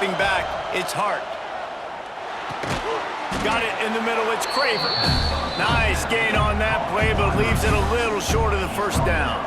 Running back, it's Hart. Got it in the middle, it's Craver. Nice gain on that play, but leaves it a little short of the first down.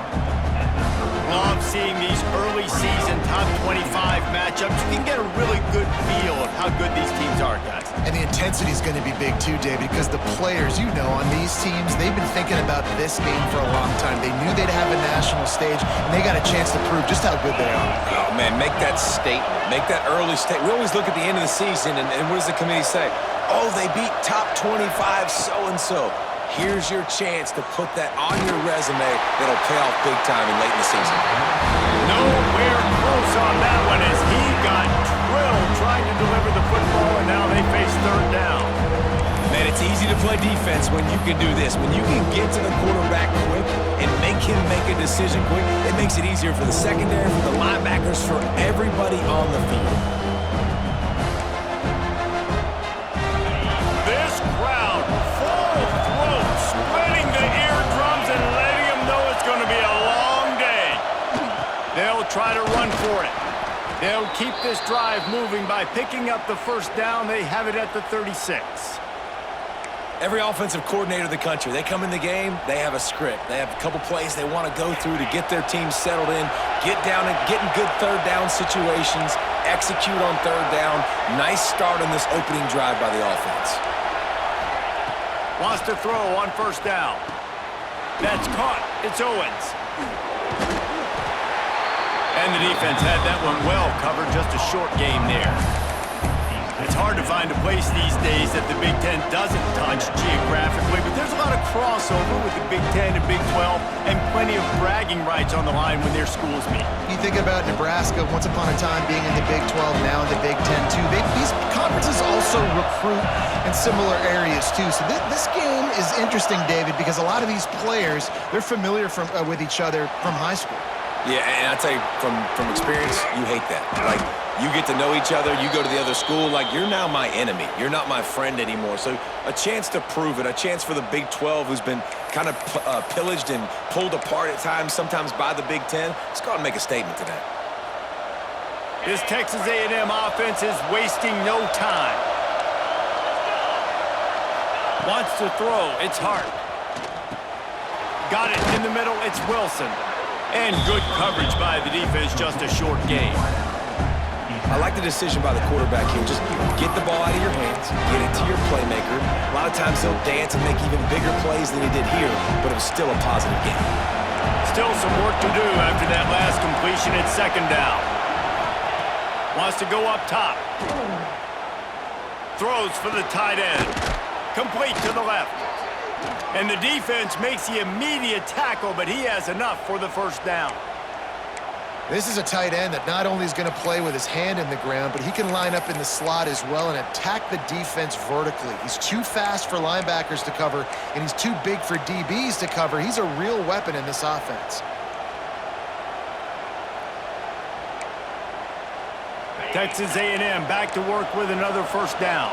Love seeing these early season top 25 matchups. You can get a really good feel of how good these teams are, guys. And the intensity is going to be big too, David, because the players, you know, on these teams, they've been thinking about this game for a long time. They knew they'd have a national stage, and they got a chance to prove just how good they are. Oh, man, make that statement. Make that early statement. We always look at the end of the season, and what does the committee say? Oh, they beat top 25 so-and-so. Here's your chance to put that on your resume that'll pay off big time in late in the season. Nowhere close on that one as he got drilled trying to deliver the football, and now they face third down. Man, it's easy to play defense when you can do this. When you can get to the quarterback quick and make him make a decision quick, it makes it easier for the secondary, for the linebackers, for everybody on the field. This crowd, full throat, splitting the eardrums and letting them know it's going to be a long day. They'll try to run for it. They'll keep this drive moving by picking up the first down. They have it at the 36. Every offensive coordinator in the country, they come in the game, they have a script. They have a couple plays they want to go through to get their team settled in, get down and get in good third down situations, execute on third down. Nice start on this opening drive by the offense. Wants to throw on first down. That's caught. It's Owens. And the defense had that one well covered. Just a short game there. It's hard to find a place these days that the Big Ten doesn't touch geographically, but there's a lot of crossover with the Big Ten and Big 12 and plenty of bragging rights on the line when their schools meet. You think about Nebraska, once upon a time being in the Big 12, now in the Big Ten too. These conferences also recruit in similar areas too. So this game is interesting, David, because a lot of these players, they're familiar with each other from high school. Yeah, and I tell you, from experience, you hate that. Like, you get to know each other, you go to the other school, like, you're now my enemy. You're not my friend anymore. So a chance to prove it, a chance for the Big 12, who's been kind of pillaged and pulled apart at times, sometimes by the Big 10. Let's go out and make a statement today. This Texas A&M offense is wasting no time. Wants to throw, it's Hart. Got it in the middle, it's Wilson. And good coverage by the defense, just a short game. I like the decision by the quarterback here. Just get the ball out of your hands, get it to your playmaker. A lot of times he'll dance and make even bigger plays than he did here, but it was still a positive game. Still some work to do after that last completion at second down. Wants to go up top. Throws for the tight end. Complete to the left. And the defense makes the immediate tackle, but he has enough for the first down. This is a tight end that not only is going to play with his hand in the ground, but he can line up in the slot as well and attack the defense vertically. He's too fast for linebackers to cover, and he's too big for DBs to cover. He's a real weapon in this offense. Texas A&M back to work with another first down.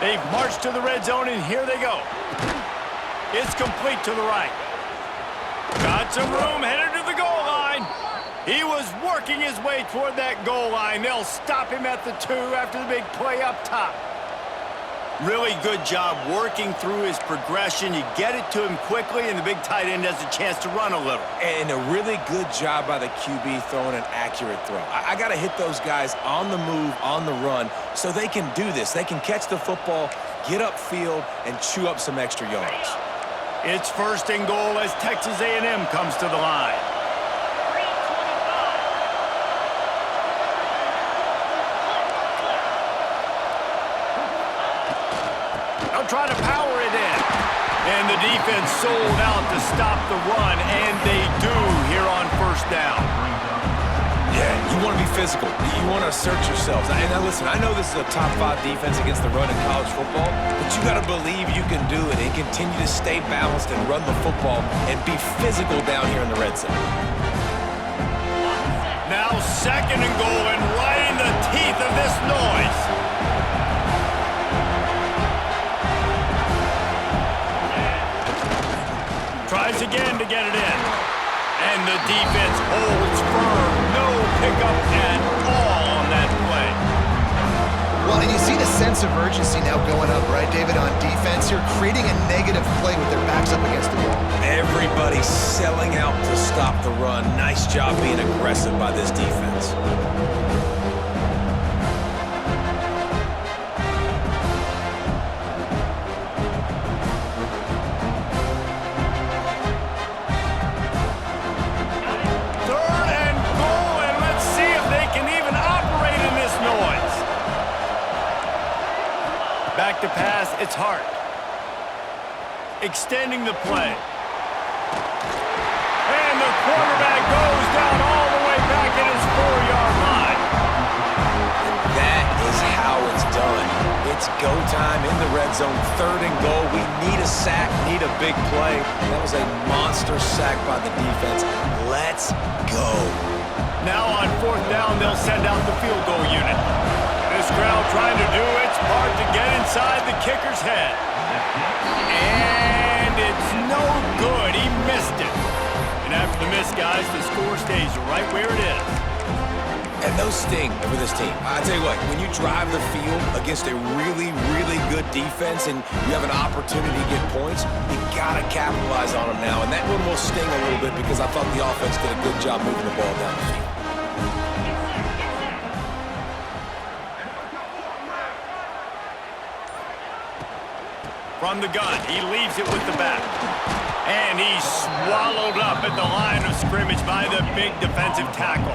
They've marched to the red zone, and here they go. It's complete to the right. Got some room, headed to the goal line. He was working his way toward that goal line. They'll stop him at the 2 after the big play up top. Really good job working through his progression. You get it to him quickly, and the big tight end has a chance to run a little. And a really good job by the QB throwing an accurate throw. I got to hit those guys on the move, on the run, so they can do this. They can catch the football, get upfield, and chew up some extra yards. It's first and goal as Texas A&M comes to the line. They'll try to power it in. And the defense sold out to stop the run, and they do here on first down. Yeah, you want to be physical. You want to assert yourselves. And now listen, I know this is a top 5 defense against the run in college football, but you got to believe you can do it and continue to stay balanced and run the football and be physical down here in the red zone. Now second and goal, and right in the teeth of this noise. Tries again to get it in. And the defense holds firm. No pickup at all on that play. Well, and you see the sense of urgency now going up, right, David, on defense here, creating a negative play with their backs up against the wall. Everybody's selling out to stop the run. Nice job being aggressive by this defense. Back to pass, it's Hart. Extending the play. And the quarterback goes down all the way back at his 4-yard line. And that is how it's done. It's go time in the red zone, 3rd and goal. We need a sack, need a big play. That was a monster sack by the defense. Let's go. Now on 4th down, they'll send out the field goal unit. This crowd trying to do its part to get inside the kicker's head. And it's no good. He missed it. And after the miss, guys, the score stays right where it is. And those sting for this team. I tell you what, when you drive the field against a really, really good defense and you have an opportunity to get points, you got to capitalize on them now. And that one will sting a little bit because I thought the offense did a good job moving the ball down the field. From the gun, he leaves it with the back. And he's swallowed up at the line of scrimmage by the big defensive tackle.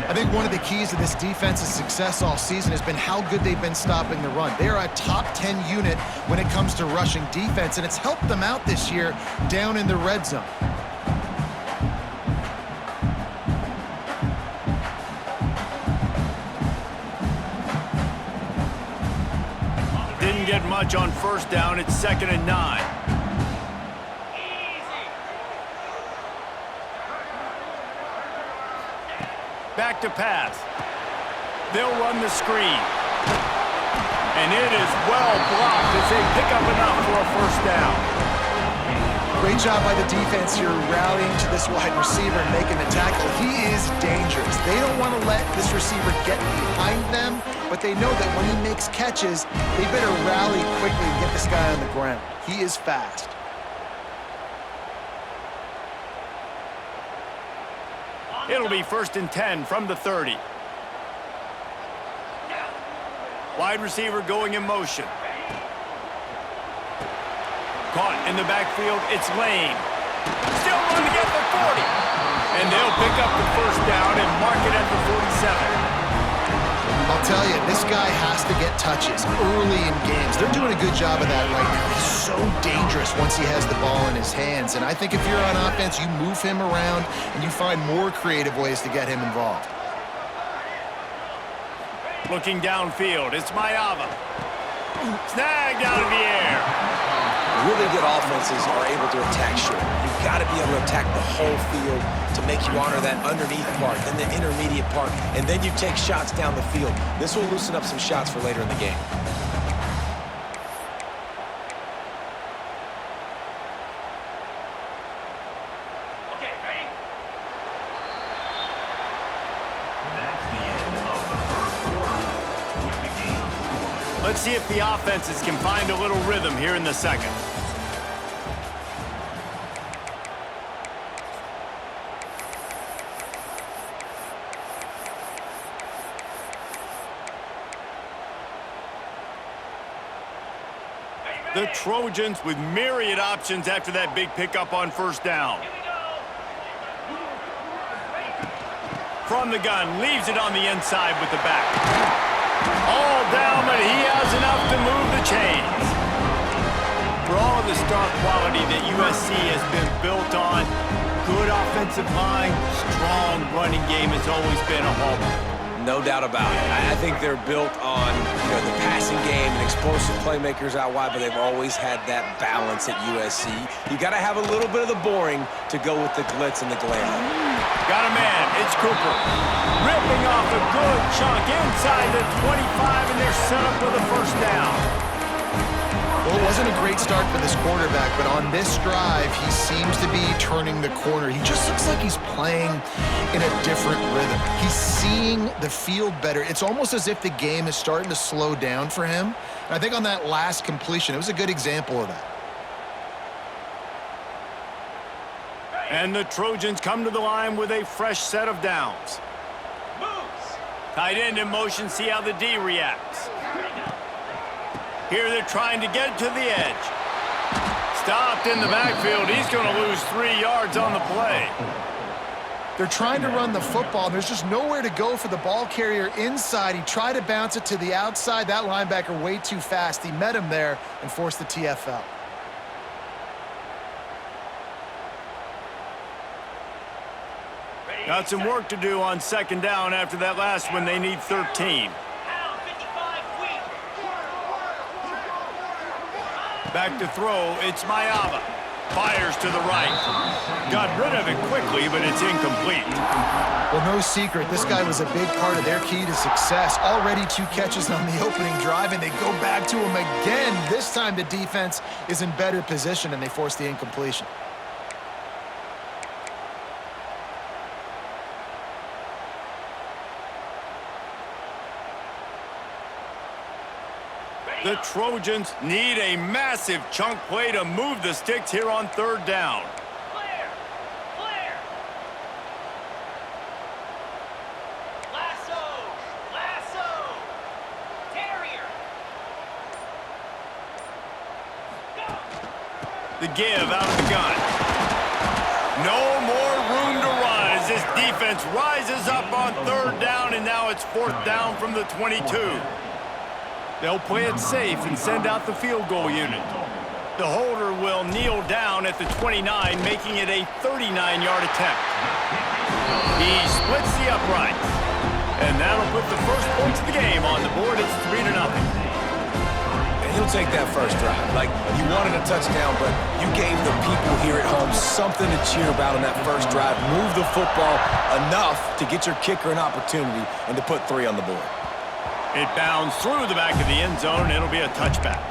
I think one of the keys to this defense's success all season has been how good they've been stopping the run. They are a top 10 unit when it comes to rushing defense, and it's helped them out this year down in the red zone. Didn't get much on 1st down. It's 2nd and 9. Back to pass. They'll run the screen. And it is well blocked as they pick up enough for a 1st down. Great job by the defense here rallying to this wide receiver and making the tackle. He is dangerous. They don't want to let this receiver get behind them, but they know that when he makes catches, they better rally quickly and get this guy on the ground. He is fast. It'll be 1st and 10 from the 30. Wide receiver going in motion. Caught in the backfield, it's Lane. Still running to get the 40. And they'll pick up the 1st down and mark it at the 47. I'll tell you, this guy has to get touches early in games. They're doing a good job of that right now. He's so dangerous once he has the ball in his hands. And I think if you're on offense, you move him around and you find more creative ways to get him involved. Looking downfield, it's Mayava. Snagged out of the air. Really good offenses are able to attack short. You've got to be able to attack the whole field to make you honor that underneath part, then the intermediate part, and then you take shots down the field. This will loosen up some shots for later in the game. Let's see if the offenses can find a little rhythm here in the 2nd. The Trojans with myriad options after that big pickup on 1st down. From the gun, leaves it on the inside with the back. All down, but he has enough to move the chains. For all of the star quality that USC has been built on, good offensive line, strong running game has always been a hallmark. No doubt about it. I think they're built on the passing game and explosive playmakers out wide, but they've always had that balance at USC. You got to have a little bit of the boring to go with the glitz and the glamour. Got a man. It's Cooper. Ripping off a good chunk inside the 25, and they're set up for the 1st down. Well, Well, it wasn't a great start for this quarterback, but on this drive, he seems to be turning the corner. He just looks like he's playing in a different rhythm. He's seeing the field better. It's almost as if the game is starting to slow down for him. And I think on that last completion, it was a good example of that. And the Trojans come to the line with a fresh set of downs. Tight end in motion, see how the D reacts. Here they're trying to get to the edge. Stopped in the backfield. He's going to lose 3 yards on the play. They're trying to run the football, and there's just nowhere to go for the ball carrier inside. He tried to bounce it to the outside. That linebacker way too fast. He met him there and forced the TFL. Got some work to do on second down after that last one. They need 13. Back to throw, it's Mayava. Fires to the right. Got rid of it quickly, but it's incomplete. Well, no secret, this guy was a big part of their key to success. Already 2 catches on the opening drive, and they go back to him again. This time the defense is in better position, and they force the incompletion. The Trojans need a massive chunk play to move the sticks here on third down. Clear! Clear! Lasso! Lasso! Terrier! Go! The give out of the gun. No more room to run as this defense rises up on third down, and now it's fourth down from the 22. They'll play it safe and send out the field goal unit. The holder will kneel down at the 29, making it a 39-yard attempt. He splits the uprights, and that'll put the first points of the game on the board. It's 3-0. And he'll take that first drive. Like, you wanted a touchdown, but you gave the people here at home something to cheer about on that first drive. Move the football enough to get your kicker an opportunity and to put 3 on the board. It bounds through the back of the end zone. It'll be a touchback.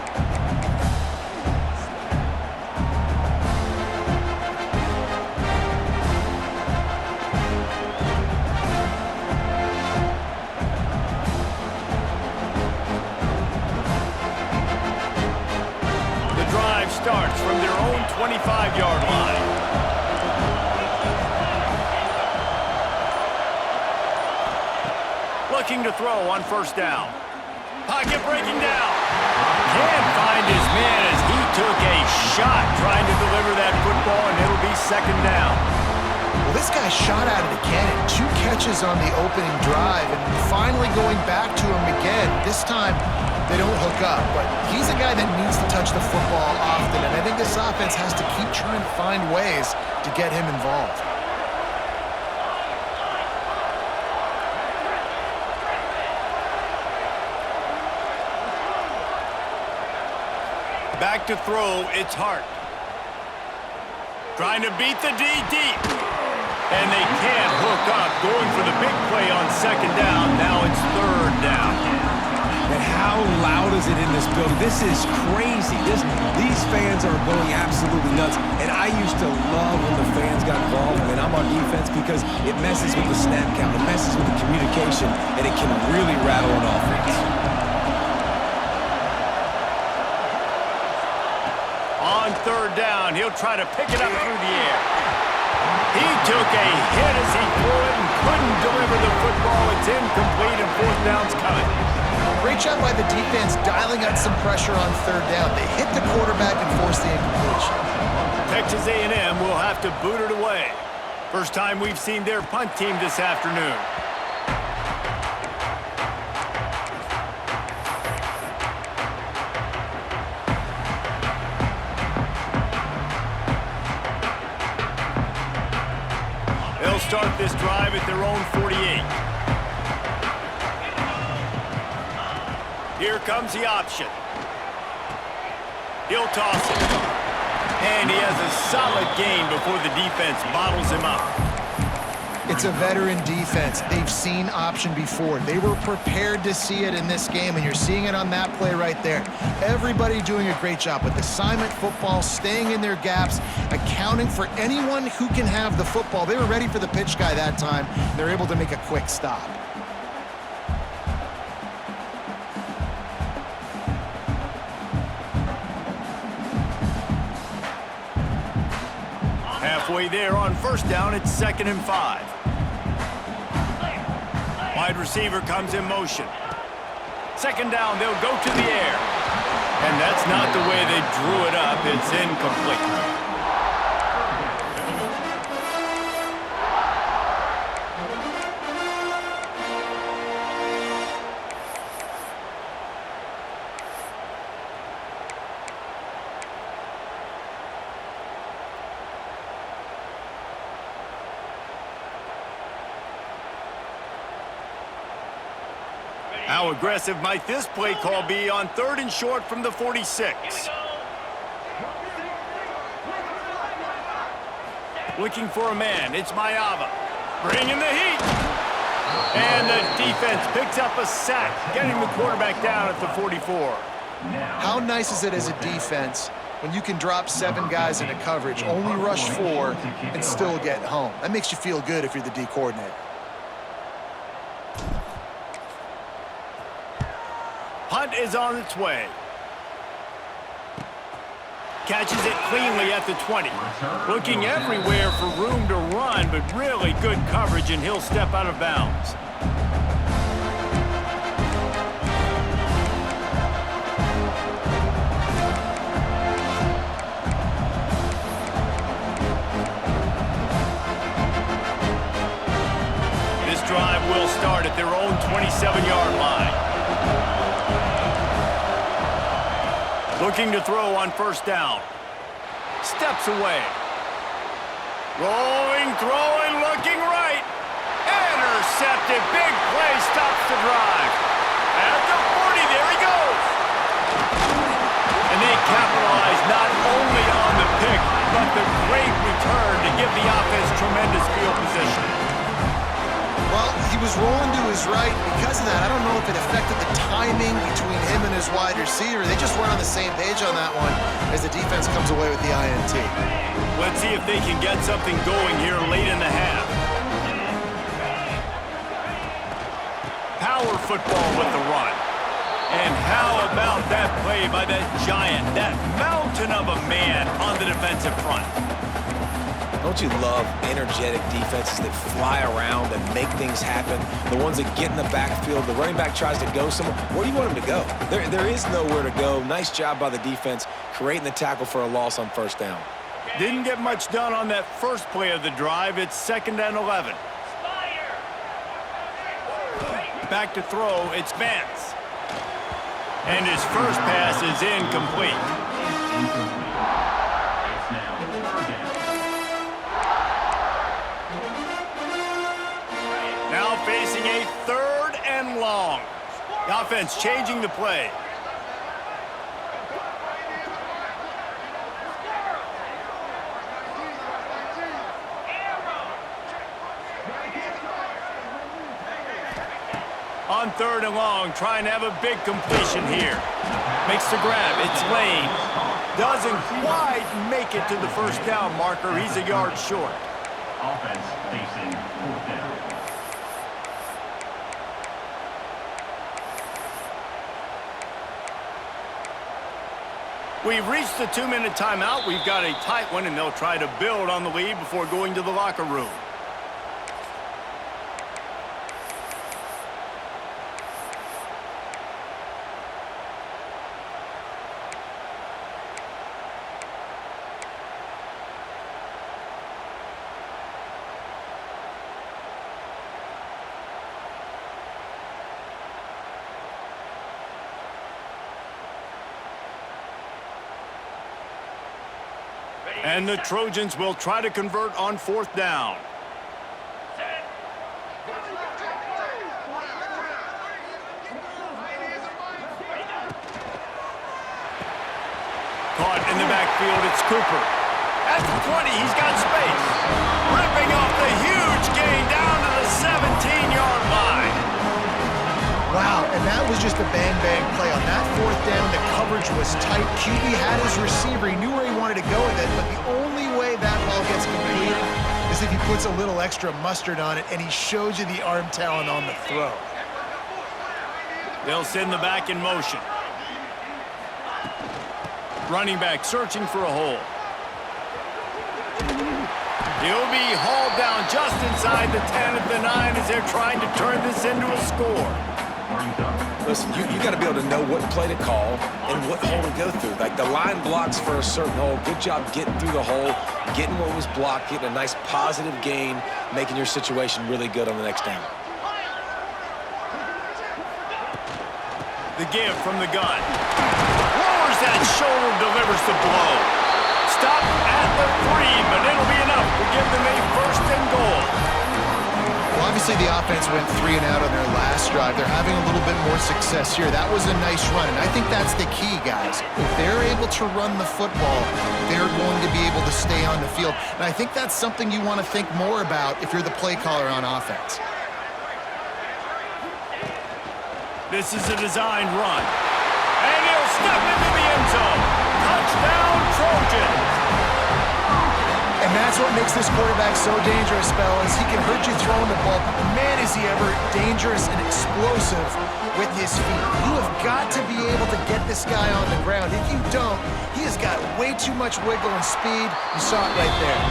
The drive starts from their own 25-yard line. Looking to throw on first down. Pocket breaking down. Can't find his man as he took a shot trying to deliver that football, and it'll be second down. Well, this guy shot out of the cannon. 2 catches on the opening drive, and finally going back to him again. This time, they don't hook up, but he's a guy that needs to touch the football often, and I think this offense has to keep trying to find ways to get him involved. Back to throw, it's Hart. Trying to beat the D deep. And they can't hook up. Going for the big play on second down. Now it's third down. And how loud is it in this building? This is crazy. These fans are going absolutely nuts. And I used to love when the fans got involved when I'm on defense because it messes with the snap count. It messes with the communication. And it can really rattle an offense. On third down, he'll try to pick it up through the air. He took a hit as he threw it and couldn't deliver the football. It's incomplete and fourth down's coming. Great job by the defense dialing out some pressure on third down. They hit the quarterback and forced the incompletion. Texas A&M will have to boot it away. First time we've seen their punt team this afternoon. They'll start this drive at their own 48. Here comes the option. He'll toss it. And he has a solid gain before the defense bottles him up. It's a veteran defense. They've seen option before. They were prepared to see it in this game, and you're seeing it on that play right there. Everybody doing a great job with assignment football, staying in their gaps, accounting for anyone who can have the football. They were ready for the pitch guy that time. They're able to make a quick stop. Halfway there on first down, it's 2nd and 5. Wide receiver comes in motion. 2nd down, they'll go to the air. And that's not the way they drew it up. It's incomplete. How aggressive might this play call be on 3rd and short from the 46? Looking for a man, it's Mayava. Bringing the heat. And the defense picks up a sack, getting the quarterback down at the 44. How nice is it as a defense when you can drop 7 guys into coverage, only rush 4, and still get home? That makes you feel good if you're the D coordinator. Punt is on its way. Catches it cleanly at the 20. Looking everywhere for room to run, but really good coverage, and he'll step out of bounds. This drive will start at their own 27-yard line. Looking to throw on first down. Steps away. Rolling, throwing, looking right. Intercepted. Big play stops the drive. At the 40, there he goes. And they capitalize not only on the pick, but the great return to give the offense tremendous field position. Well, he was rolling to his right. Because of that, I don't know if it affected the timing between him and his wide receiver. They just weren't on the same page on that one as the defense comes away with the INT. Let's see if they can get something going here late in the half. Power football with the run. And how about that play by that giant, that mountain of a man on the defensive front? Don't you love energetic defenses that fly around and make things happen? The ones that get in the backfield, the running back tries to go somewhere. Where do you want him to go? There is nowhere to go. Nice job by the defense creating the tackle for a loss on first down. Didn't get much done on that first play of the drive. It's 2nd and 11. Back to throw, it's Vance. And his first pass is incomplete. Now facing a 3rd and long. The offense changing the play. On 3rd and long, trying to have a big completion here. Makes the grab, it's Lane. Doesn't quite make it to the first down marker. He's a yard short. Offense facing 4th down. We've reached the 2-minute timeout. We've got a tight one, and they'll try to build on the lead before going to the locker room. And the Trojans will try to convert on 4th down. Caught in the backfield, it's Cooper. At the 20, he's got space. Ripping off the huge gain down was tight. QB had his receiver. He knew where he wanted to go with it, but the only way that ball gets completed is if he puts a little extra mustard on it, and he shows you the arm talent on the throw. They'll send the back in motion. Running back searching for a hole. He'll be hauled down just inside the 10 at the 9 as they're trying to turn this into a score. Listen, you got to be able to know what play to call and what hole to go through. Like, the line blocks for a certain hole. Good job getting through the hole, getting what was blocked, getting a nice positive gain, making your situation really good on the next down. The give from the gun. Lowers that shoulder, delivers the blow. Stop at the 3, but it'll be enough to give them a first and goal. Well, obviously the offense went 3 and out on their last drive. They're having a little bit more success here. That was a nice run, and I think that's the key, guys. If they're able to run the football, they're going to be able to stay on the field. And I think that's something you want to think more about if you're the play caller on offense. This is a designed run. And he'll step into the end zone. Touchdown, Trojans. And that's what makes this quarterback so dangerous, fellas. He can hurt you throwing the ball, but man, is he ever dangerous and explosive with his feet. You have got to be able to get this guy on the ground. If you don't, he has got way too much wiggle and speed. You saw it right there.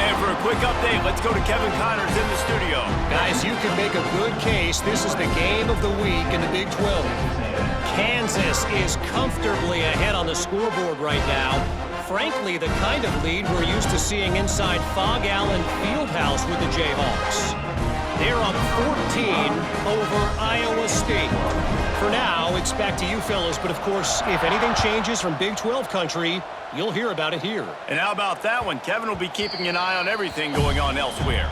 And for a quick update, let's go to Kevin Connors in the studio. Guys, you can make a good case. This is the game of the week in the Big 12. Kansas is comfortably ahead on the scoreboard right now. Frankly, the kind of lead we're used to seeing inside Fog Allen Fieldhouse with the Jayhawks. They're up 14 over Iowa State. For now, it's back to you fellas, but of course, if anything changes from Big 12 country, you'll hear about it here. And how about that one? Kevin will be keeping an eye on everything going on elsewhere.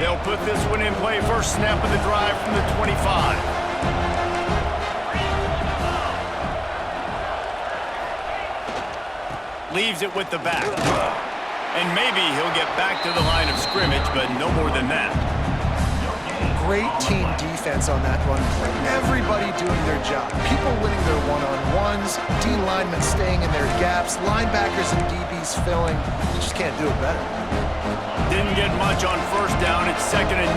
They'll put this one in play. First snap of the drive from the 25. Leaves it with the back. And maybe he'll get back to the line of scrimmage, but no more than that. Great team defense on that run play. Everybody doing their job. People winning their one-on-ones, D linemen staying in their gaps, linebackers and DBs filling. You just can't do it better. Didn't get much on first down. It's 2nd and 9.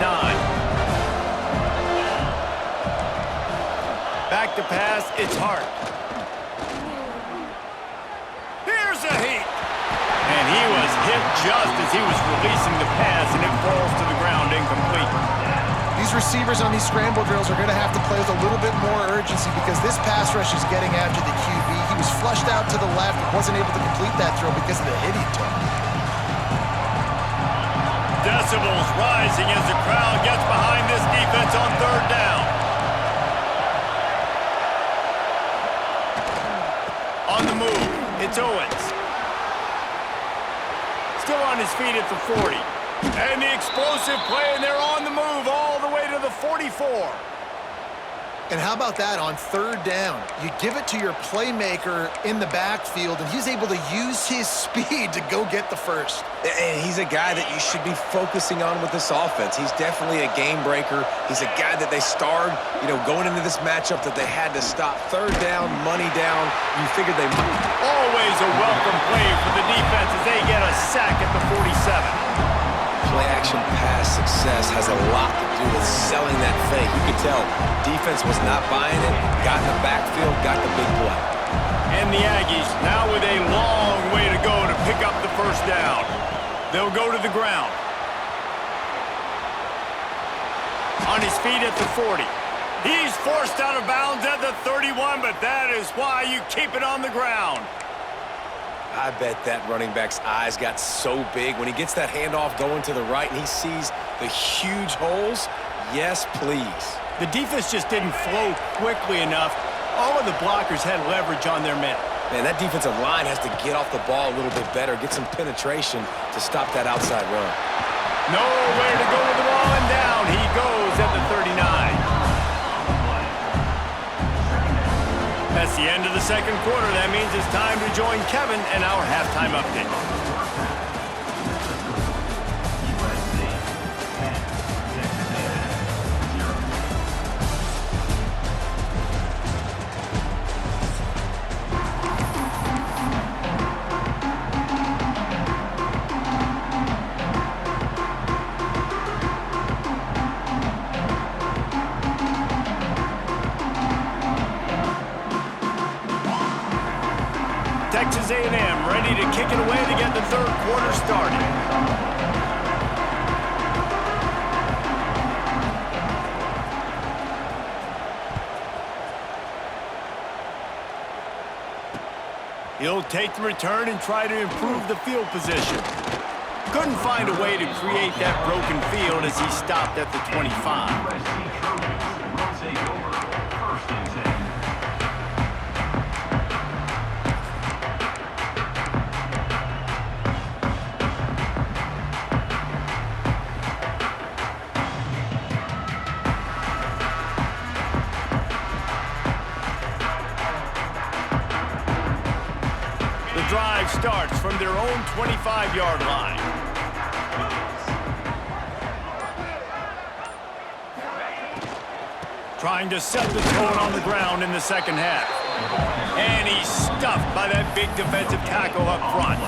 Back to pass. It's Hart. Here's a heat. And he was hit just as he was releasing the pass, and it falls to the ground incomplete. These receivers on these scramble drills are going to have to play with a little bit more urgency because this pass rush is getting after the QB. He was flushed out to the left, wasn't able to complete that throw because of the hit he took. Decibels rising as the crowd gets behind this defense on 3rd down. On the move, it's Owens. Still on his feet at the 40. And the explosive play, and they're on the move all the way to the 44. And how about that on 3rd down? You give it to your playmaker in the backfield, and he's able to use his speed to go get the first. And he's a guy that you should be focusing on with this offense. He's definitely a game breaker. He's a guy that they starred, going into this matchup that they had to stop. 3rd down, money down. You figured they might. Always a welcome play for the defense as they get a sack at the 47. Play-action pass success has a lot to do with selling that fake. You could tell defense was not buying it, got in the backfield, got the big play. And the Aggies now with a long way to go to pick up the first down. They'll go to the ground. On his feet at the 40. He's forced out of bounds at the 31, but that is why you keep it on the ground. I bet that running back's eyes got so big when he gets that handoff going to the right and he sees the huge holes. Yes, please. The defense just didn't flow quickly enough. All of the blockers had leverage on their men. Man, that defensive line has to get off the ball a little bit better, get some penetration to stop that outside run. Nowhere to go with the ball, and down he goes at the 39. That's the end of the second quarter. That means it's time to join Kevin and our halftime update. Texas A&M ready to kick it away to get the third quarter started. He'll take the return and try to improve the field position. Couldn't find a way to create that broken field as he stopped at the 25. Will take over. First and 10. The drive starts from their own 25-yard line. Trying to set the tone on the ground in the second half. And he's stuffed by that big defensive tackle up front.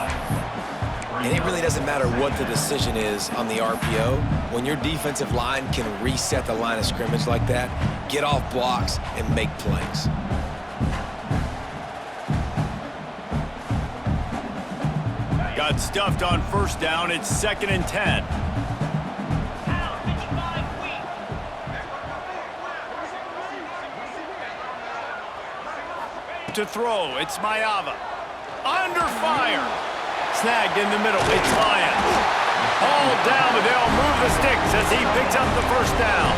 And it really doesn't matter what the decision is on the RPO. When your defensive line can reset the line of scrimmage like that, get off blocks and make plays. Got stuffed on first down. It's 2nd and 10. Pound, 55 weak. To throw, it's Mayava. Under fire. Snagged in the middle. It's Lyons. All down, but they'll move the sticks as he picks up the first down.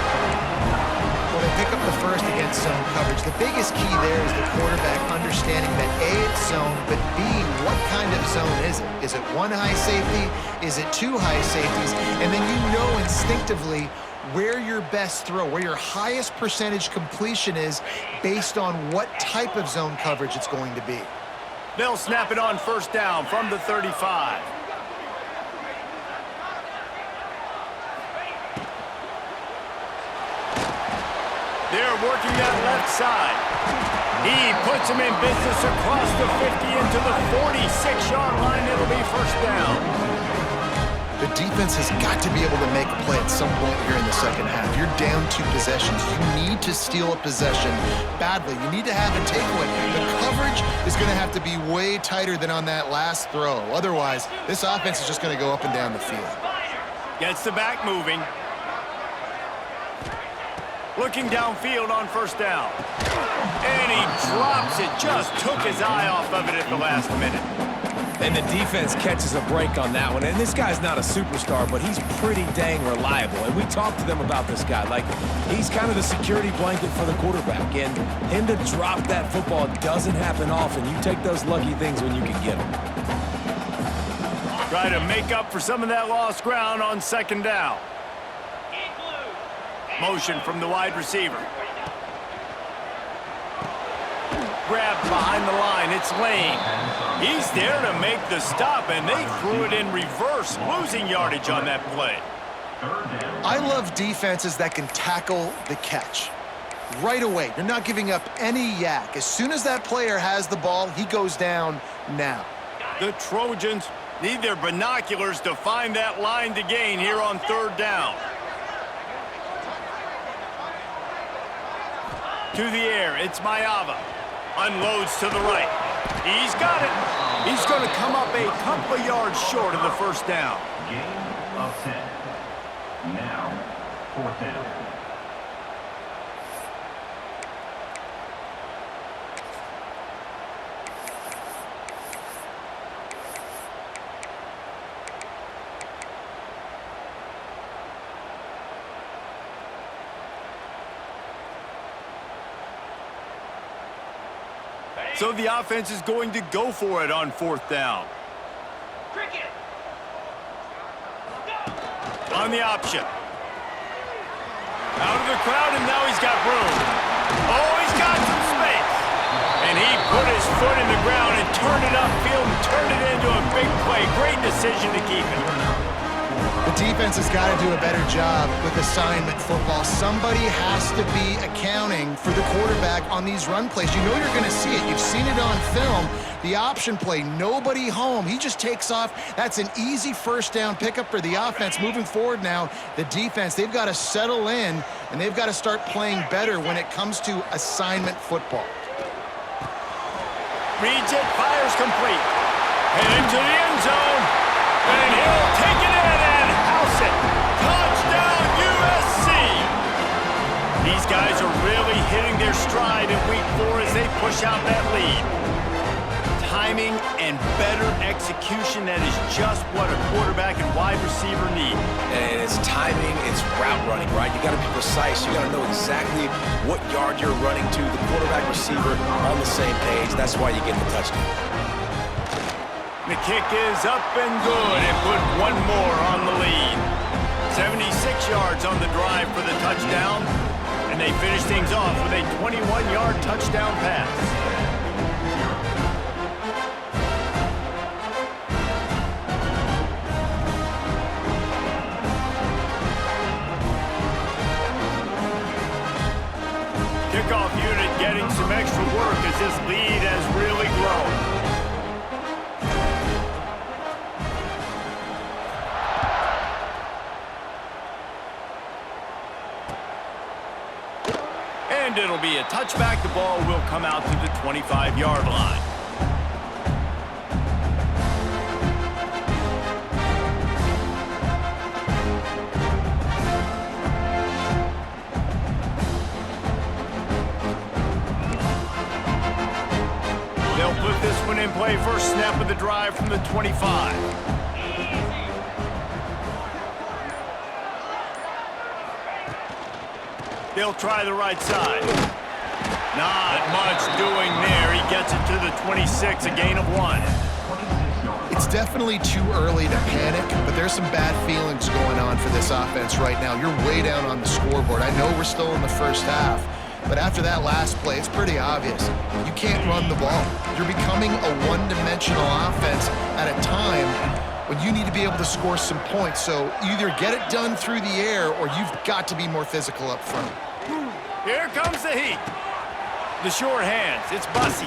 Well, they pick up the first against zone coverage. The biggest key there is the quarterback understanding that A, it's zone, but B, what kind of zone is it? Is it one high safety? Is it two high safeties? And then you know instinctively where your best throw, where your highest percentage completion is based on what type of zone coverage it's going to be. They'll snap it on first down from the 35. They're working that left side. He puts him in business across the 50 into the 46-yard line. It'll be first down. The defense has got to be able to make a play at some point here in the second half. You're down 2 possessions. You need to steal a possession badly. You need to have a takeaway. The coverage is going to have to be way tighter than on that last throw. Otherwise, this offense is just going to go up and down the field. Gets the back moving. Looking downfield on first down. And he drops it. Just took his eye off of it at the last minute. And the defense catches a break on that one. And this guy's not a superstar, but he's pretty dang reliable. And we talked to them about this guy. Like, he's kind of the security blanket for the quarterback. And him to drop that football doesn't happen often. You take those lucky things when you can get them. Try to make up for some of that lost ground on second down. Motion from the wide receiver. Grabbed behind the line. It's Lane. He's there to make the stop, and they threw it in reverse, losing yardage on that play. I love defenses that can tackle the catch. Right away, you're not giving up any yak. As soon as that player has the ball, he goes down now. The Trojans need their binoculars to find that line to gain here on third down. To the air, it's Mayava. Unloads to the right. He's got it. He's going to come up a couple of yards short of the first down. Game of 10. Now, 4th down. So the offense is going to go for it on fourth down. Cricket. On the option. Out of the crowd, and now he's got room. Oh, he's got some space. And he put his foot in the ground and turned it upfield and turned it into a big play. Great decision to keep it. The defense has got to do a better job with assignment football. Somebody has to be accounting for the quarterback on these run plays. You know you're going to see it. You've seen it on film. The option play, nobody home. He just takes off. That's an easy first down pickup for the offense. Moving forward now, the defense, they've got to settle in, and they've got to start playing better when it comes to assignment football. Reads it, fires complete. Heading to the end zone. And he'll take it in and house it. Touchdown, USC! These guys are really hitting their stride in week 4 as they push out that lead. Timing and better execution, that is just what a quarterback and wide receiver need. And it's timing, it's route running, right? You got to be precise. You got to know exactly what yard you're running to. The quarterback receiver on the same page. That's why you get the touchdown. The kick is up and good and put one more on the lead. 76 yards on the drive for the touchdown. And they finish things off with a 21-yard touchdown pass. Kickoff unit getting some extra work as this lead has really grown. And it'll be a touchback. The ball will come out to the 25-yard line. They'll put this one in play. First snap of the drive from the 25. They'll try the right side. Not much doing there. He gets it to the 26, a gain of 1. It's definitely too early to panic, but there's some bad feelings going on for this offense right now. You're way down on the scoreboard. I know we're still in the first half, but after that last play, it's pretty obvious. You can't run the ball. You're becoming a one-dimensional offense at a time when you need to be able to score some points. So either get it done through the air or you've got to be more physical up front. Here comes the heat. The short hands. It's Bussey.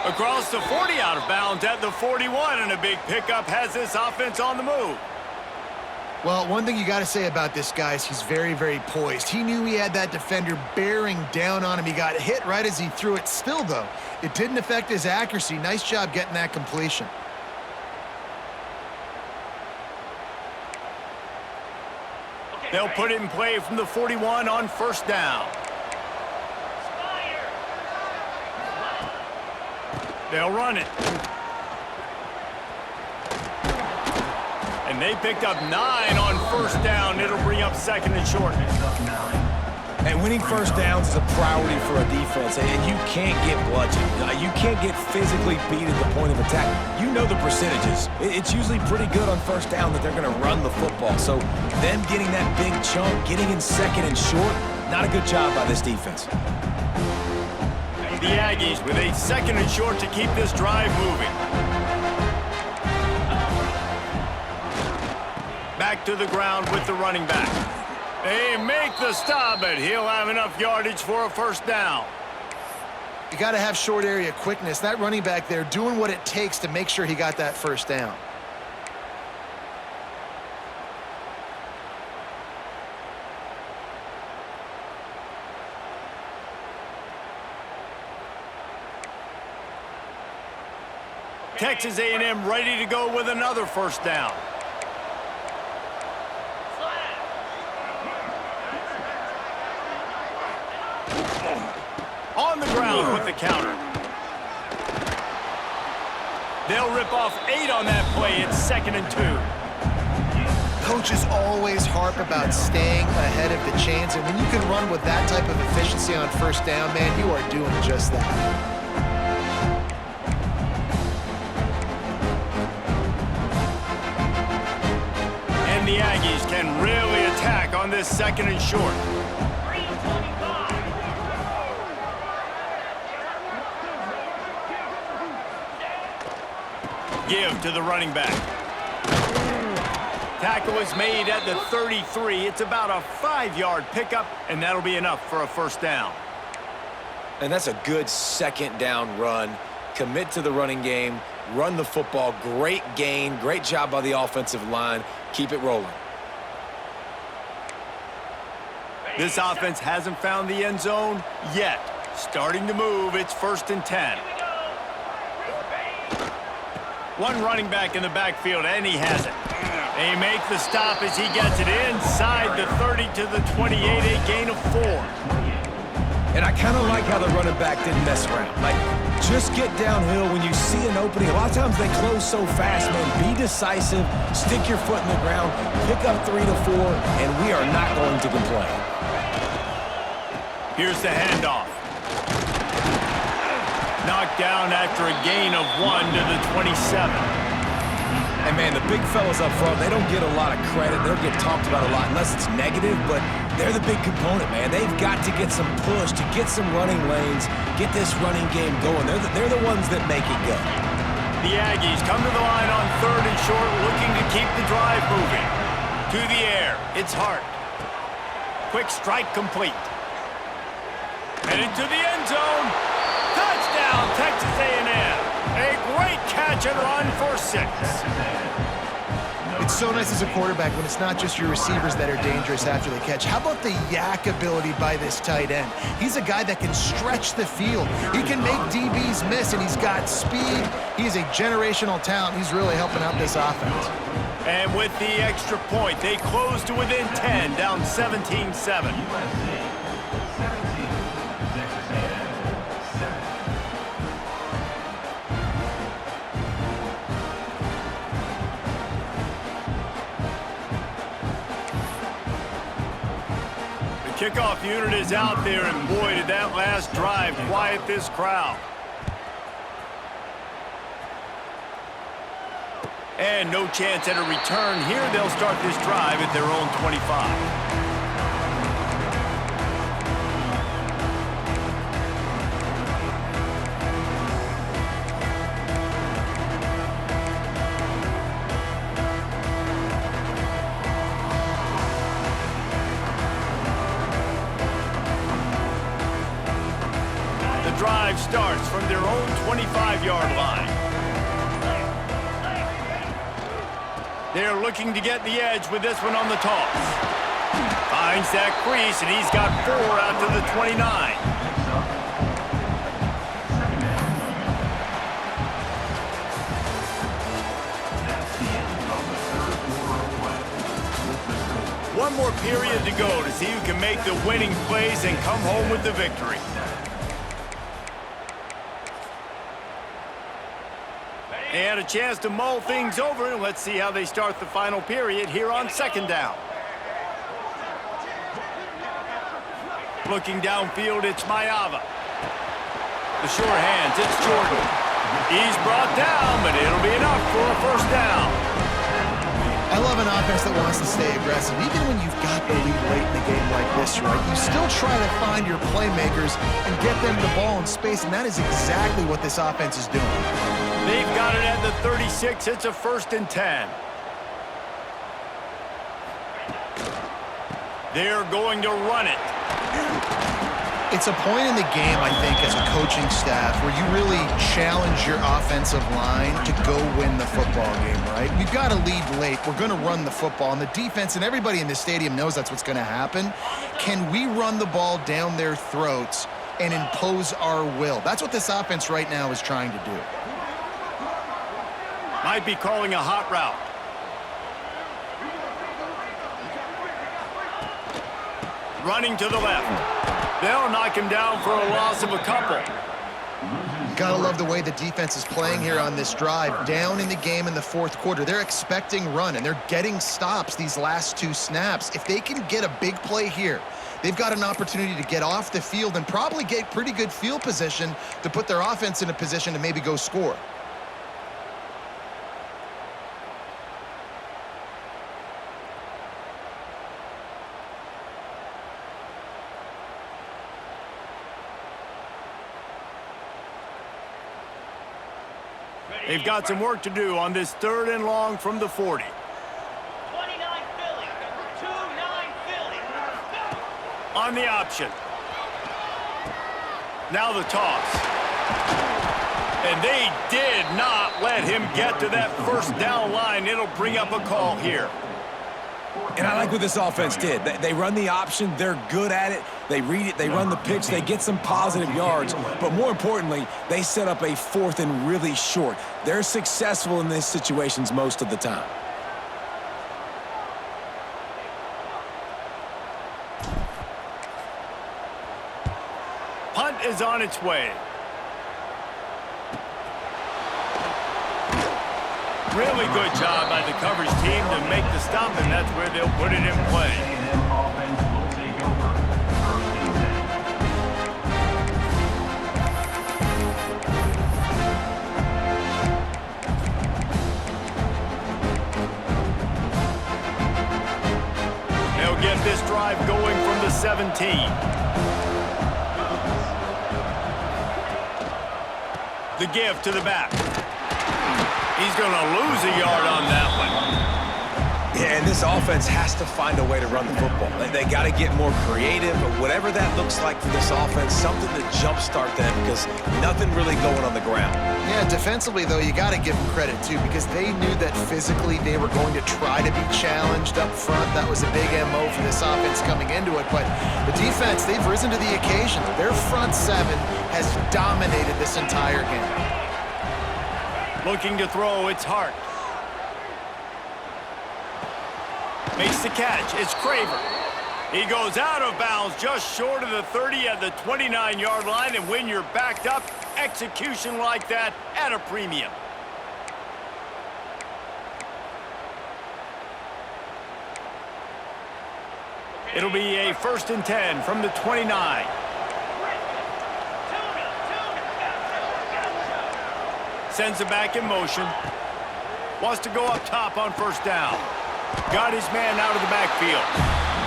Across the 40, out of bounds at the 41, and a big pickup has this offense on the move. Well, one thing you got to say about this guy is he's very, very poised. He knew he had that defender bearing down on him. He got hit right as he threw it. Still, though, it didn't affect his accuracy. Nice job getting that completion. They'll put it in play from the 41 on first down. They'll run it. And they picked up 9 on first down. It'll bring up second and short. And winning first downs is a priority for a defense, and you can't get bludgeoned. You can't get physically beat at the point of attack. You know the percentages. It's usually pretty good on first down that they're going to run the football. So them getting that big chunk, getting in second and short, not a good job by this defense. The Aggies with a second and short to keep this drive moving. Back to the ground with the running back. They make the stop, but he'll have enough yardage for a first down. You got to have short area quickness. That running back there doing what it takes to make sure he got that first down. Texas A&M ready to go with another first down. On the ground with the counter. They'll rip off 8 on that play. It's second and 2. Coaches always harp about staying ahead of the chains, and when you can run with that type of efficiency on first down, man, you are doing just that. And the Aggies can really attack on this second and short. Give to the running back. Tackle is made at the 33. It's about a 5-yard pickup, and that'll be enough for a first down. And that's a good second down run. Commit to the running game, run the football. Great gain, great job by the offensive line. Keep it rolling. This offense hasn't found the end zone yet. Starting to move, it's 1st and 10. One running back in the backfield, and he has it. They make the stop as he gets it inside the 30 to the 28, a gain of 4. And I kind of like how the running back didn't mess around. Like, just get downhill when you see an opening. A lot of times they close so fast, man. Be decisive, stick your foot in the ground, pick up 3 to 4, and we are not going to complain. Here's the handoff. Knocked down after a gain of 1 to the 27. And, man, the big fellas up front, they don't get a lot of credit. They'll get talked about a lot unless it's negative, but they're the big component, man. They've got to get some push, to get some running lanes, get this running game going. They're the ones that make it go. The Aggies come to the line on 3rd and short, looking to keep the drive moving. To the air, it's Hart. Quick strike complete. Headed to the end zone. Touchdown, Texas A&M. A great catch and run for 6. It's so nice as a quarterback when it's not just your receivers that are dangerous after the catch. How about the yak ability by this tight end? He's a guy that can stretch the field. He can make DBs miss, and he's got speed. He's a generational talent. He's really helping out this offense. And with the extra point, they close to within 10, down 17-7. Kickoff unit is out there, and boy, did that last drive quiet this crowd. And no chance at a return here. They'll start this drive at their own 25. Drive starts from their own 25-yard line. They're looking to get the edge with this one on the toss. Finds that crease, and he's got 4 out to the 29. One more period to go to see who can make the winning plays and come home with the victory. They had a chance to mull things over, and let's see how they start the final period here on 2nd down. Looking downfield, it's Mayava. The sure hands, it's Jordan. He's brought down, but it'll be enough for a first down. I love an offense that wants to stay aggressive. Even when you've got the lead late in the game like this, right, you still try to find your playmakers and get them the ball in space, and that is exactly what this offense is doing. They've got it at the 36. It's a 1st and 10. They're going to run it. It's a point in the game, I think, as a coaching staff where you really challenge your offensive line to go win the football game, right? We've got to lead late. We're going to run the football. And the defense and everybody in the stadium knows that's what's going to happen. Can we run the ball down their throats and impose our will? That's what this offense right now is trying to do. Might be calling a hot route. Running to the left. They'll knock him down for a loss of a couple. Gotta love the way the defense is playing here on this drive. Down in the game in the 4th quarter. They're expecting run, and they're getting stops these last 2 snaps. If they can get a big play here, they've got an opportunity to get off the field and probably get pretty good field position to put their offense in a position to maybe go score. They've got some work to do on this 3rd and long from the 40. 29 Philly. 2-9 Philly. Go. On the option. Now the toss. And they did not let him get to that first down line. It'll bring up a call here. And I like what this offense did. They run the option. They're good at it. They read it. They run the pitch. They get some positive yards. But more importantly, they set up a 4th and really short. They're successful in these situations most of the time. Punt is on its way. Really good job by the coverage team to make the stop, and that's where they'll put it in play. A&M offense will take over. First and 10. They'll get this drive going from the 17. The give to the back. He's going to lose a yard on that one. Yeah, and this offense has to find a way to run the football. They got to get more creative, or whatever that looks like for this offense, something to jumpstart them, because nothing really going on the ground. Yeah, defensively, though, you got to give them credit, too, because they knew that physically they were going to try to be challenged up front. That was a big MO for this offense coming into it. But the defense, they've risen to the occasion. Their front 7 has dominated this entire game. Looking to throw, it's Hart. Makes the catch, it's Craver. He goes out of bounds just short of the 30 at the 29-yard line, and when you're backed up, execution like that at a premium. It'll be a 1st and 10 from the 29. Sends it back in motion. Wants to go up top on 1st down. Got his man out of the backfield.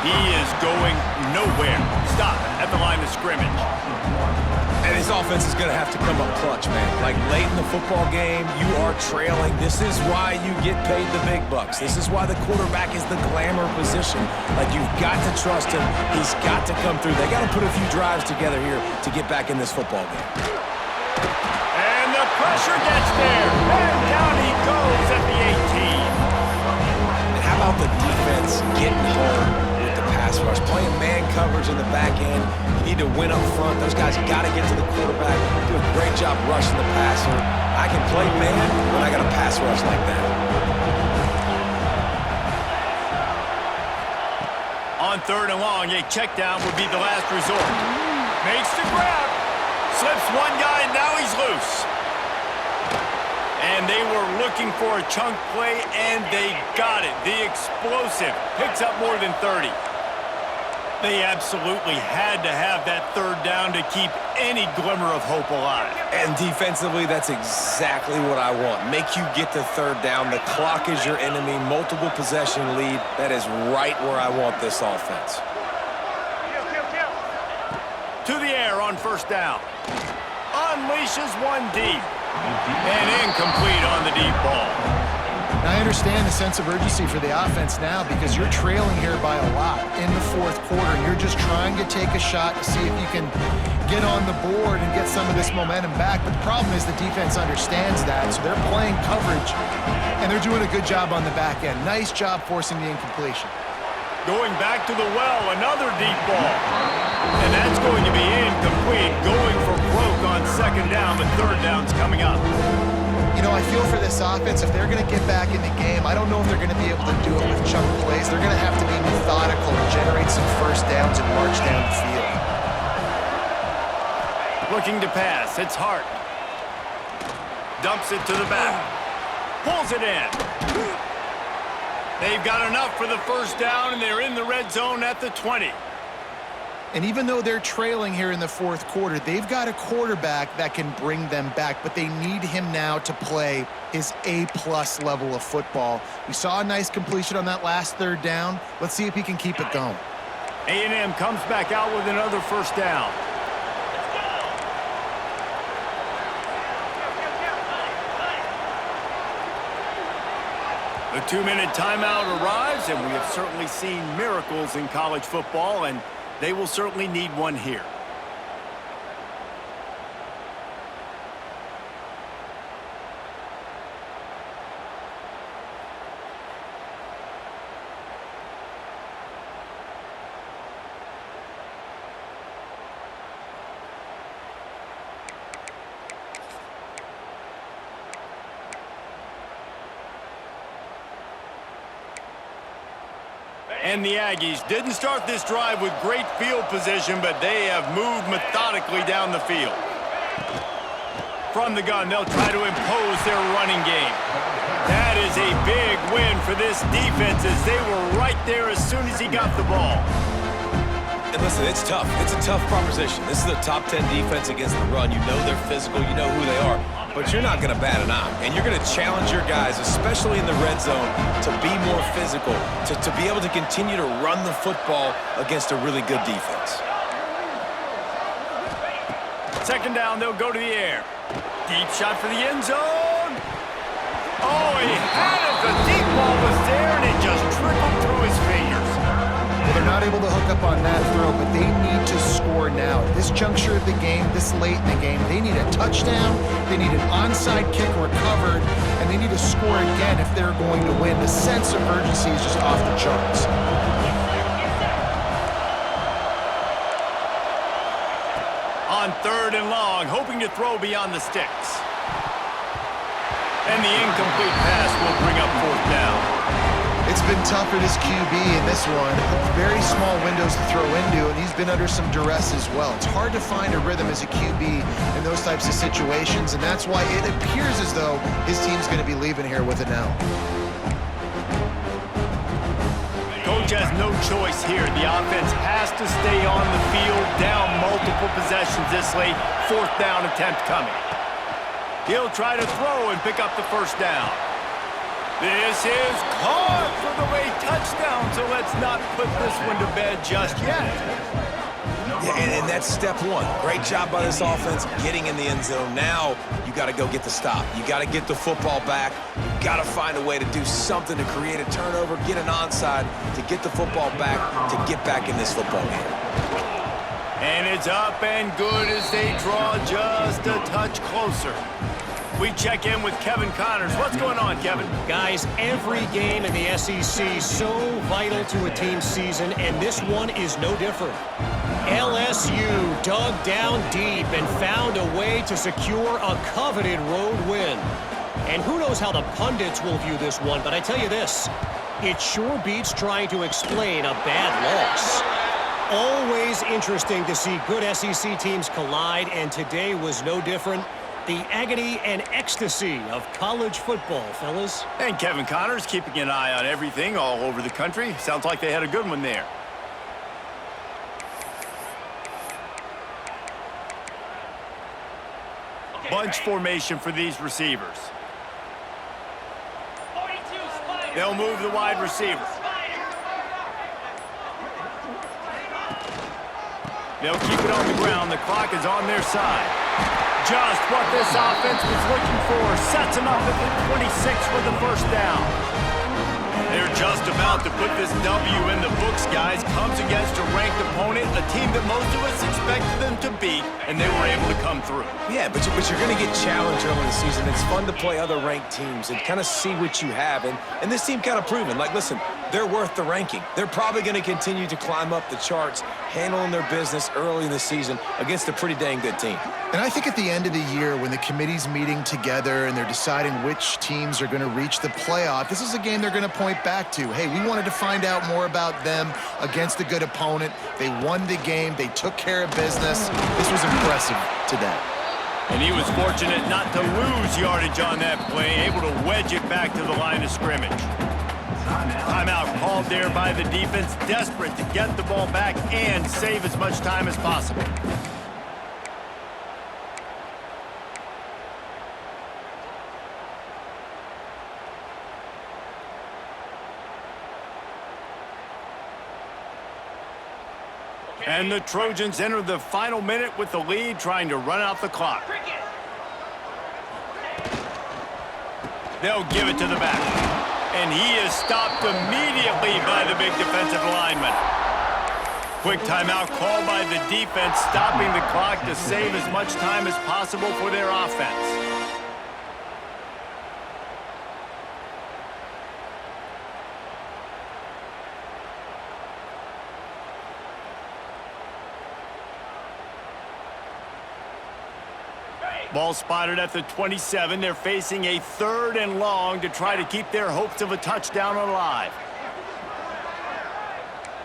He is going nowhere. Stop at the line of scrimmage. And his offense is going to have to come up clutch, man. Like late in the football game, you are trailing. This is why you get paid the big bucks. This is why the quarterback is the glamour position. Like, you've got to trust him. He's got to come through. They got to put a few drives together here to get back in this football game. And the pressure gets there. And down he goes at the 18. And how about the defense getting home with the pass rush? Playing man coverage in the back end. You need to win up front. Those guys got to get to the quarterback. Do a great job rushing the passer. I can play man when I got a pass rush like that. On 3rd and long, a check down would be the last resort. Makes the grab. Slips one guy, and now he's loose. And they were looking for a chunk play, and they got it. The explosive picks up more than 30. They absolutely had to have that 3rd down to keep any glimmer of hope alive. And defensively, that's exactly what I want. Make you get to 3rd down. The clock is your enemy. Multiple possession lead. That is right where I want this offense. To the air on 1st down. Unleashes one deep. And incomplete on the deep ball. I understand the sense of urgency for the offense now because you're trailing here by a lot in the 4th quarter. You're just trying to take a shot to see if you can get on the board and get some of this momentum back. But the problem is the defense understands that, so they're playing coverage, and they're doing a good job on the back end. Nice job forcing the incompletion. Going back to the well, another deep ball. And that's going to be incomplete. Going for broke on 2nd down, but 3rd down's coming up. You know, I feel for this offense, if they're going to get back in the game, I don't know if they're going to be able to do it with chunk plays. They're going to have to be methodical and generate some 1st downs and march down the field. Looking to pass, it's Hart. Dumps it to the back. Pulls it in. They've got enough for the 1st down, and they're in the red zone at the 20. And even though they're trailing here in the 4th quarter, they've got a quarterback that can bring them back, but they need him now to play his A-plus level of football. We saw a nice completion on that last 3rd down. Let's see if he can keep it going. A&M comes back out with another 1st down. The 2-minute timeout arrives, and we have certainly seen miracles in college football, and they will certainly need one here. And the Aggies didn't start this drive with great field position, but they have moved methodically down the field. From the gun, they'll try to impose their running game. That is a big win for this defense as they were right there as soon as he got the ball. And listen, it's tough. It's a tough proposition. This is a top 10 defense against the run. You know they're physical. You know who they are. But you're not going to bat an eye. And you're going to challenge your guys, especially in the red zone, to be more physical, to be able to continue to run the football against a really good defense. Second down, they'll go to the air. Deep shot for the end zone. Oh, he had it. The deep ball was there, and it just trickled through his fingers. Well, they're not able to hook up on that throw, but they need to score now. At this juncture of the game, this late in the game, they need a touchdown, they need an onside kick recovered, and they need to score again if they're going to win. The sense of urgency is just off the charts. On 3rd and long, hoping to throw beyond the sticks. And the incomplete pass will bring up 4th down. It's been tough for this QB in this one. Very small windows to throw into, and he's been under some duress as well. It's hard to find a rhythm as a QB in those types of situations, and that's why it appears as though his team's going to be leaving here with an L. Coach has no choice here. The offense has to stay on the field, down multiple possessions this late. 4th down attempt coming. He'll try to throw and pick up the 1st down. This is caught for the late touchdown, so let's not put this one to bed just yet. Yeah, and that's step one. Great job by this offense getting in the end zone. Now you got to go get the stop. You got to get the football back. You got to find a way to do something to create a turnover, get an onside, to get the football back, to get back in this football game. And it's up and good as they draw just a touch closer. We check in with Kevin Connors. What's going on, Kevin? Guys, every game in the SEC so vital to a team's season, and this one is no different. LSU dug down deep and found a way to secure a coveted road win. And who knows how the pundits will view this one, but I tell you this, it sure beats trying to explain a bad loss. Always interesting to see good SEC teams collide, and today was no different. The agony and ecstasy of college football, fellas. And Kevin Connors keeping an eye on everything all over the country. Sounds like they had a good one there. Bunch formation for these receivers. 42, Spider. They'll move the wide receiver. They'll keep it on the ground. The clock is on their side. Just what this offense was looking for. Sets them up at the 26 for the 1st down. They're just about to put this W in the books, guys. Comes against a ranked opponent, a team that most of us expected them to beat, and they were able to come through. Yeah, but you're going to get challenged early in the season. It's fun to play other ranked teams and kind of see what you have. And this team kind of proven, like, listen, they're worth the ranking. They're probably going to continue to climb up the charts, handling their business early in the season against a pretty dang good team. And I think at the end of the year, when the committee's meeting together and they're deciding which teams are going to reach the playoff, this is a game they're going to point back to. Hey, we wanted to find out more about them against a good opponent. They won the game. They took care of business. This was impressive to them. And he was fortunate not to lose yardage on that play, able to wedge it back to the line of scrimmage. Timeout called there by the defense, desperate to get the ball back and save as much time as possible. And the Trojans enter the final minute with the lead, trying to run out the clock. They'll give it to the back. And he is stopped immediately by the big defensive lineman. Quick timeout called by the defense, stopping the clock to save as much time as possible for their offense. Ball spotted at the 27. They're facing a 3rd and long to try to keep their hopes of a touchdown alive.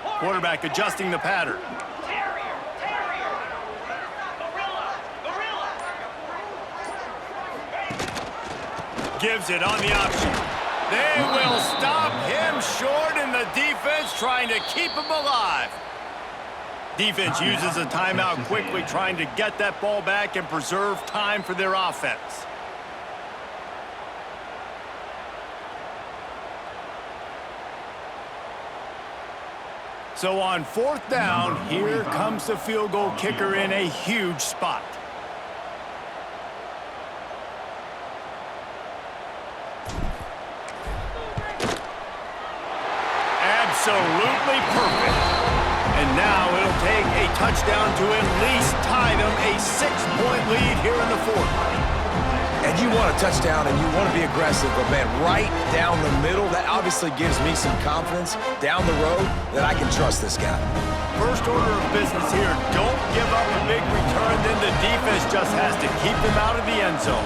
Quarterback adjusting the pattern. Terrier, terrier. Gorilla, gorilla. Gives it on the option. They will stop him short, and the defense trying to keep him alive. Defense uses a timeout quickly, trying to get that ball back and preserve time for their offense. So on 4th down, here comes the field goal kicker in a huge spot. Absolutely perfect. And now it'll take a touchdown to at least tie them a 6-point lead here in the 4th. And you want a touchdown and you want to be aggressive, but man, right down the middle, that obviously gives me some confidence down the road that I can trust this guy. First order of business here, don't give up a big return, then the defense just has to keep them out of the end zone.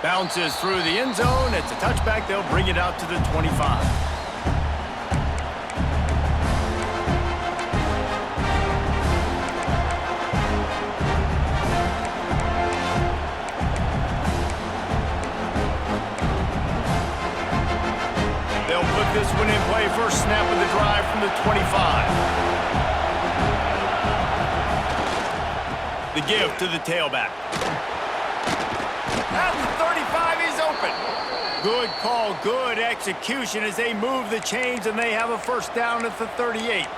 Bounces through the end zone. It's a touchback. They'll bring it out to the 25. They'll put this one in play. First snap of the drive from the 25. The give to the tailback. At the 35, he's open. Good call, good execution as they move the chains, and they have a first down at the 38.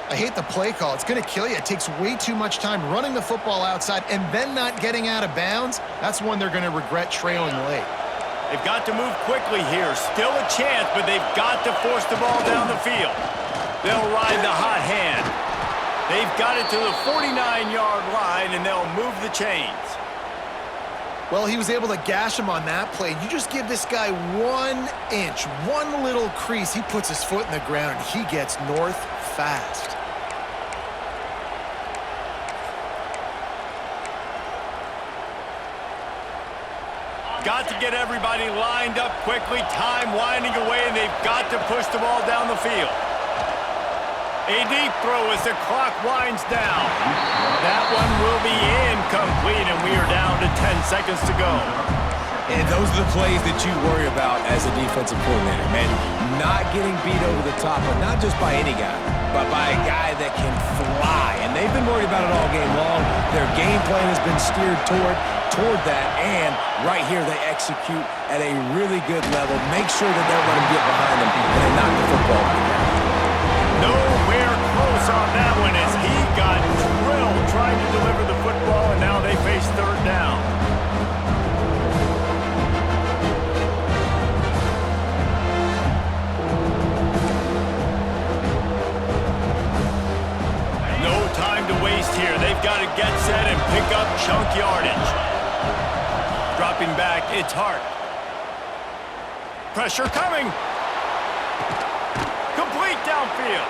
I hate the play call. It's going to kill you. It takes way too much time running the football outside and then not getting out of bounds. That's one they're going to regret trailing late. They've got to move quickly here. Still a chance, but they've got to force the ball down the field. They'll ride the hot hand. They've got it to the 49-yard line, and they'll move the chains. Well, he was able to gash him on that play. You just give this guy 1 inch, one little crease. He puts his foot in the ground, and he gets north fast. Got to get everybody lined up quickly. Time winding away, and they've got to push the ball down the field. A deep throw as the clock winds down. That one will be incomplete, and we are down to 10 seconds to go. And those are the plays that you worry about as a defensive coordinator, man. Not getting beat over the top, but not just by any guy, but by a guy that can fly. And they've been worried about it all game long. Their game plan has been steered toward that, and right here they execute at a really good level. Make sure that they don't let them get behind them, and they knock the football down. Nowhere close on that one as he got drilled trying to deliver the football, and now they face 3rd down. No time to waste here. They've got to get set and pick up chunk yardage. Dropping back, it's Hart. Pressure coming. Complete downfield.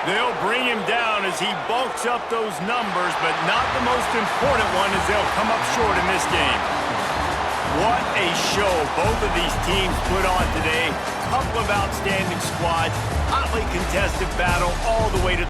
They'll bring him down as he bulks up those numbers, but not the most important one as they'll come up short in this game. What a show both of these teams put on today. Couple of outstanding squads, hotly contested battle all the way to